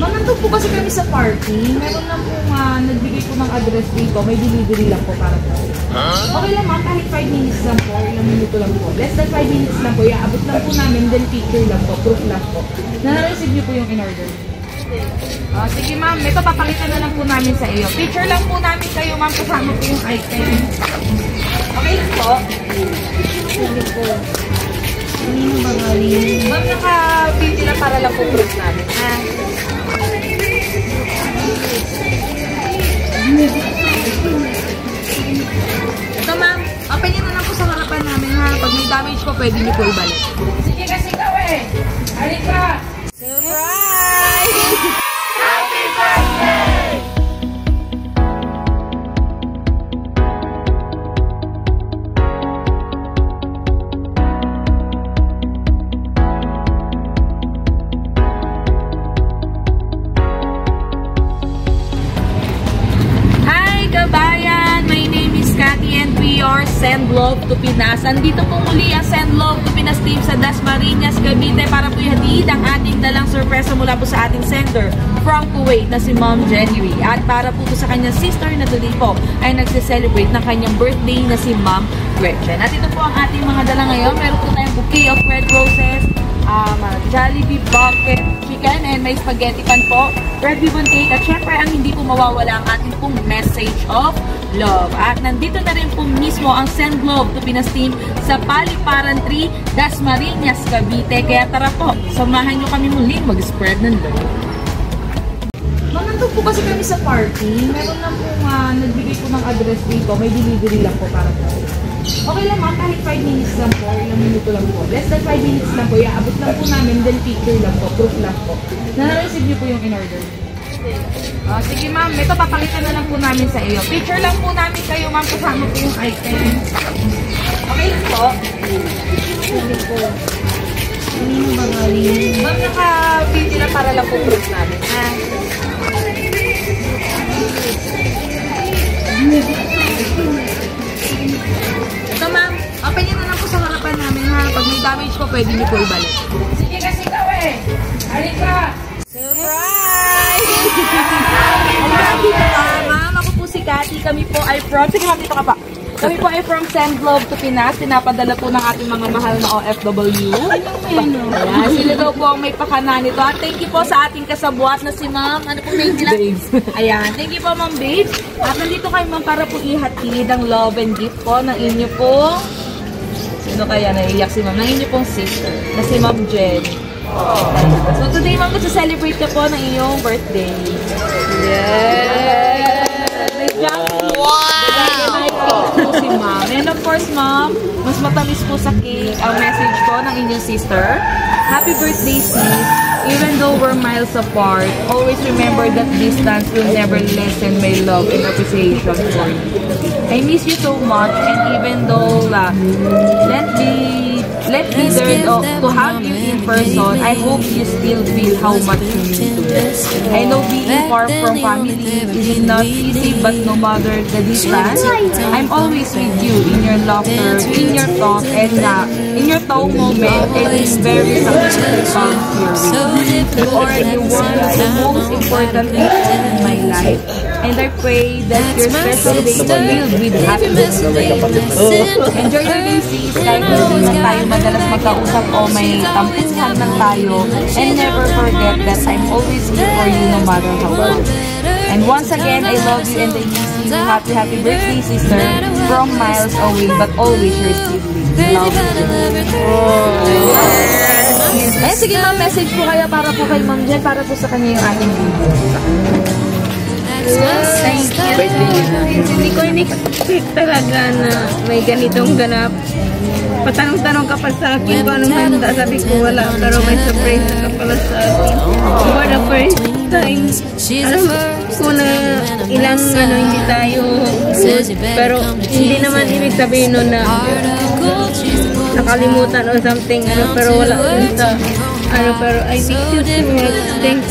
Ma'am, nandun po kasi kami sa parking. Meron lang po nagbigay po ng address dito. May delivery lang po para po. Okay lang ma'am, kahit 5 minutes lang po, ilang minuto lang po. Less than 5 minutes lang po, iaabot lang po namin, then picture lang po, proof lang po. Na-receive niyo po yung in-order. Sige ma'am, ito papakita na lang po namin sa iyo. Picture lang po namin kayo ma'am, kasama po yung item. Okay lang po? Sige po. Ano ba galing? Ma'am, naka-video lang para lang po proof namin. Ito ma'am, open nyo na lang po sa harapan namin ha. Pag may damage po, pwede nyo po ibalik. Sige kasi ikaw Halika! Surprise! Happy birthday! Send Love to Pinas. Andito po muli ang Send Love to Pinas team sa Dasmariñas, Cavite para po ihatid ang ating dalang sorpresa mula po sa ating sender from Kuwait na si Ma'am Jenny. At para po sa kanyang sister na today po ay nagse-celebrate ng kanyang birthday na si Ma'am Gretchen. At ito po ang ating mga dala ngayon. Meron po tayong bouquet of red roses, Jollibee bucket chicken, and may spaghetti pan po, red ribbon cake, at syempre ang hindi po mawawala ang ating pong message of love. At nandito na rin po mismo ang Send Love to Pinas team sa Paliparan 3, Dasmariñas, Cavite. Kaya tara po, samahan nyo kami muli mag-spread ng love. Ma'am, nandun po kasi kami sa parking. Meron lang po nagbigay po ng address dito. May delivery lang po para po. Okay lang ma'am, kahit 5 minutes lang po, ilang minuto lang po. Less than 5 minutes lang po, iaabot lang po namin, then picture lang po, proof lang po. Na-receive niyo po yung in-order. Sige ma'am, ito papakita na lang po namin sa iyo. Picture lang po namin kayo ma'am, kasama po yung item. Okay lang po? Sige po. Ano ba galing? Ma'am, naka-video lang para lang po proof namin. Ito ma'am, open nyo na lang po sa harapan namin ha. Pag may damage po, pwede nyo po ibalik. Sige kasi ikaw Halika! Surprise! Ma'am, ako po si Cathy. Kami po ay from... Sige ma'am, dito ka pa. Kami po ay from Send Love to Pinas. Pinapadala po ng ating mga mahal na OFW. Ayan, sila daw po ang may pakana nito. At thank you po sa ating kasabuat na si ma'am. Ano po name nila? Ayan, thank you po ma'am Babes. At nandito kayo ma'am para po ihatid ang love and gift po ng inyo po. Sino kaya naiiyak si ma'am? Ng inyo pong sister na si Ma'am Jen. So today ma'am, celebrate ka po ng iyong birthday. Yes! Wow! Si ma'am. And of course ma'am, mas matamis po sa cake ang message ko ng inyong sister. Happy birthday sis! Even though we're miles apart, always remember that distance will never lessen my love and appreciation for you. I miss you so much, and even though let me there to have you in person, I hope you still feel how much you mean to me. I know being far from family is not easy, but no matter the distance, I'm always with you in your laughter, in your thought, and in your tow moment, and in very sacrificial feeling. You are the one of the most important people in my life, and I pray that your special day will filled with happiness. Enjoy the day, sis. Kahit hindi man tayo madalas magkausap o may tampuhan lang tayo, and never forget that I'm always here for you no matter how much. And once again, I love you and I miss you. Happy birthday, sister. From miles away, but always your sibling. Love you. Eh, sige ma'am, message po kayo para po kay Ma'am Jen, para po sa kanya yung ating video. Thank you. Hindi ko in-expect talaga na may ganitong ganap. Patanong-tanong ka pa sa akin kung anong handa. Sabi ko wala, pero may surprise ka pala sa akin. For the first time, alam ko na ilang hindi tayo, pero hindi naman ibig sabihin nun na nakalimutan or something, pero wala yun sa pero I think you so much. Thank you.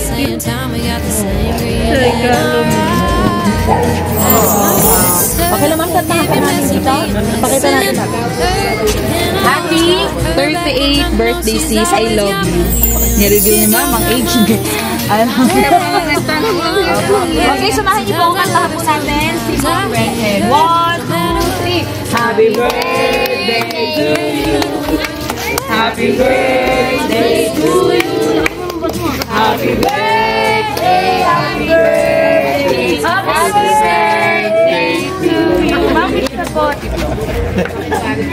Okay naman, kantahan ka natin dito. Pakita natin natin. Happy Happy 38th birthday, sis. I love you. Nireveal ni ma'am ang age niya. Okay, samahan niyo po ang kantahan po natin si Ma'am Redhead. 1, 2, 3. Happy birthday to you. Happy birthday to you. Happy birthday, happy birthday, happy birthday to you. Ma'am, kita po. Happy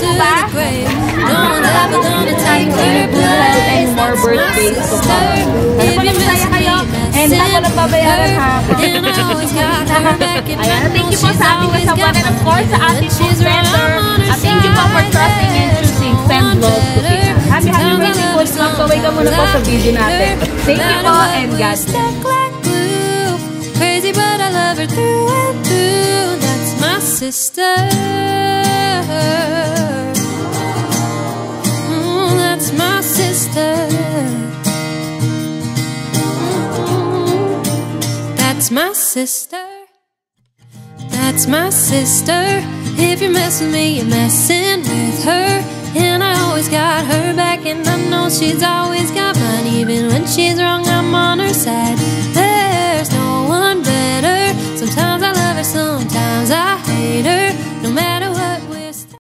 po ba? Salamat po na tayo and more birthdays to come. Ano po lang masaya kayo? And walang babayaran ha. Ayan, thank you po sa ating kasabuan and of course sa ating sender. At thank you po for trusting and choosing Send Love to Tina. Happy birthday po. Magpaway ka muna po sa video natin. Thank you po and God bless. Crazy but I love her through and through. That's my sister. That's my sister. That's my sister. That's my sister. If you're messing with me, you're messing with her. And I always got her back, and I know she's always got mine. Even when she's wrong, I'm on her side.